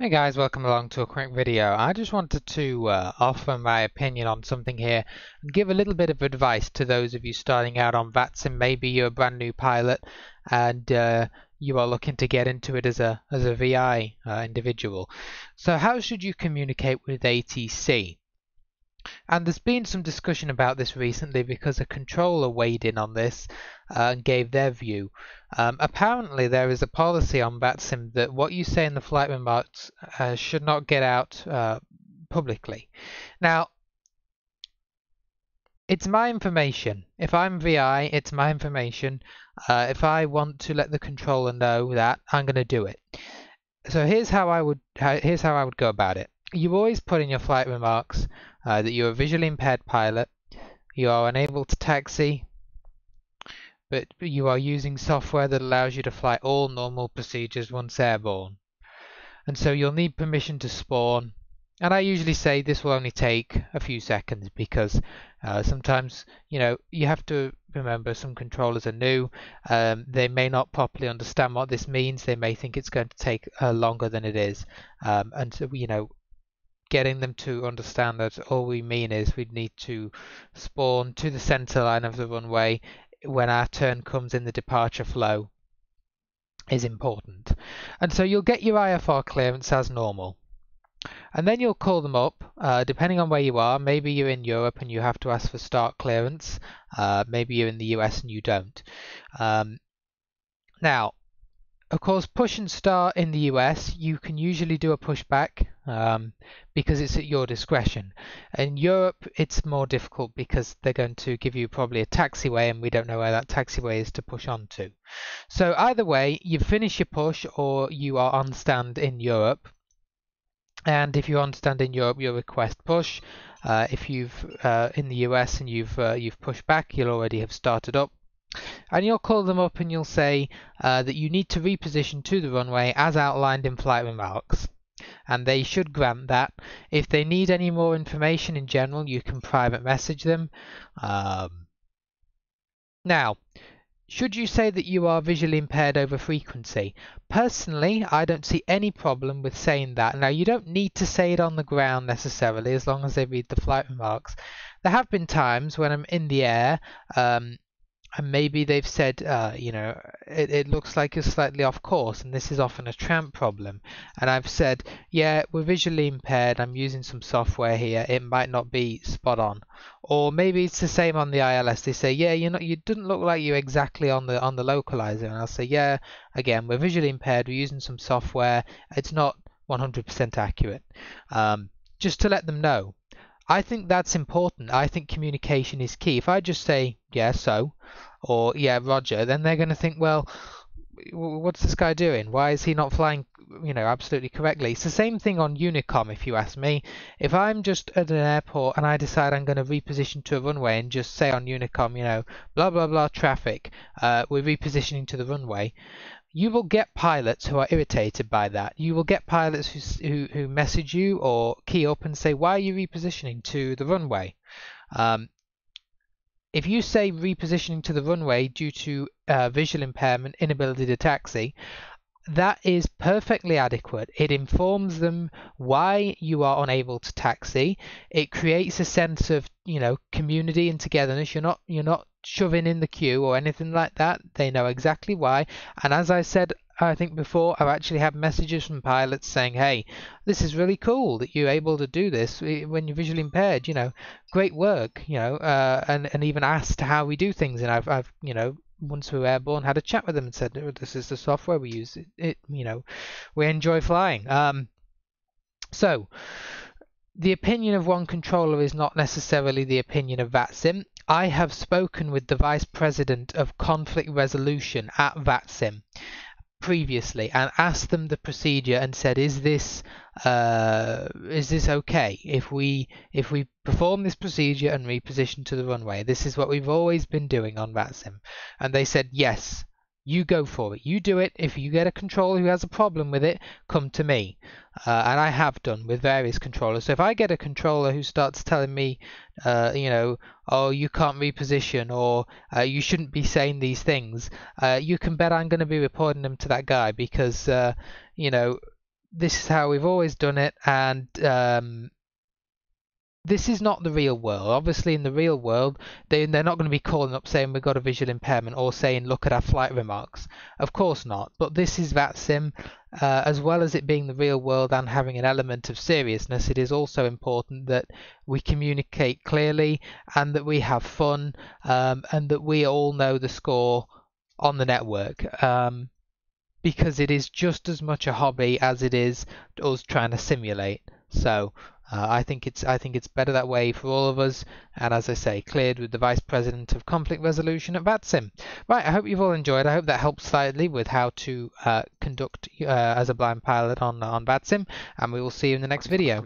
Hey guys, welcome along to a quick video. I just wanted to offer my opinion on something here and give a little bit of advice to those of you starting out on vatsim. Maybe you're a brand new pilot and you are looking to get into it as a VI individual. So how should you communicate with ATC? And there's been some discussion about this recently because a controller weighed in on this and gave their view. Apparently, there is a policy on vatsim that what you say in the flight remarks should not get out publicly. Now, it's my information. If I'm VI, it's my information. If I want to let the controller know that, I'm going to do it. So here's how I would go about it. You always put in your flight remarks that you're a visually impaired pilot, you are unable to taxi, but you are using software that allows you to fly all normal procedures once airborne. And so you'll need permission to spawn. And I usually say this will only take a few seconds because sometimes, you have to remember some controllers are new. They may not properly understand what this means. They may think it's going to take longer than it is. And so, getting them to understand that all we mean is we need to spawn to the center line of the runway when our turn comes in the departure flow is important. And so you'll get your IFR clearance as normal. And then you'll call them up, depending on where you are. Maybe you're in Europe and you have to ask for start clearance. Maybe you're in the US and you don't. Now, of course, push and start in the US, you can usually do a pushback because it's at your discretion. In Europe, it's more difficult because they're going to give you probably a taxiway and we don't know where that taxiway is to push onto. So either way, you finish your push or you are on stand in Europe. And if you're on stand in Europe, you'll request push. If you've in the US and you've pushed back, you'll already have started up. And you'll call them up and you'll say that you need to reposition to the runway as outlined in flight remarks. And they should grant that. If they need any more information in general, you can private message them. Now, should you say that you are visually impaired over frequency? Personally, I don't see any problem with saying that. Now, you don't need to say it on the ground necessarily, as long as they read the flight remarks. There have been times when I'm in the air, and maybe they've said, it looks like you're slightly off course, and this is often a tramp problem. And I've said, yeah, we're visually impaired, I'm using some software here, it might not be spot on. Or maybe it's the same on the ILS. They say, yeah, you didn't look like you're exactly on the localizer, and I'll say, yeah, again, we're visually impaired, we're using some software, it's not 100% accurate. Just to let them know. I think that's important. I think communication is key. If I just say, yeah, so, or yeah, Roger, then they're going to think, well, what's this guy doing? Why is he not flying, absolutely correctly? It's the same thing on Unicom, if you ask me. If I'm just at an airport and I decide I'm going to reposition to a runway and just say on Unicom, blah, blah, blah, traffic, we're repositioning to the runway, you will get pilots who are irritated by that. You will get pilots who message you or key up and say, why are you repositioning to the runway? If you say repositioning to the runway due to visual impairment, inability to taxi, that is perfectly adequate. It informs them why you are unable to taxi. It creates a sense of, community and togetherness. You're not shoving in the queue or anything like that. They know exactly why. And as I said, I think before, I've actually had messages from pilots saying, hey, this is really cool that you're able to do this when you're visually impaired, great work, and even asked how we do things. And I've once we were airborne, had a chat with them and said, oh, this is the software we use. We enjoy flying. So the opinion of one controller is not necessarily the opinion of vatsim. I have spoken with the Vice President of Conflict Resolution at vatsim previously and asked them the procedure and said, is this okay if we perform this procedure and reposition to the runway? This is what we've always been doing on vatsim. And they said, yes, you go for it, you do it. If you get a controller who has a problem with it, come to me. And I have done with various controllers. So if I get a controller who starts telling me, oh, you can't reposition, or you shouldn't be saying these things, you can bet I'm going to be reporting them to that guy because, this is how we've always done it, and this is not the real world. Obviously, in the real world, they're not going to be calling up saying we've got a visual impairment or saying look at our flight remarks. Of course not. But this is vatsim. As well as it being the real world and having an element of seriousness, it is also important that we communicate clearly and that we have fun, and that we all know the score on the network. Because it is just as much a hobby as it is us trying to simulate. So I think it's better that way for all of us. And as I say, cleared with the Vice President of Conflict Resolution at vatsim. Right, I hope you've all enjoyed. I hope that helps slightly with how to conduct as a blind pilot on vatsim. And we will see you in the next video.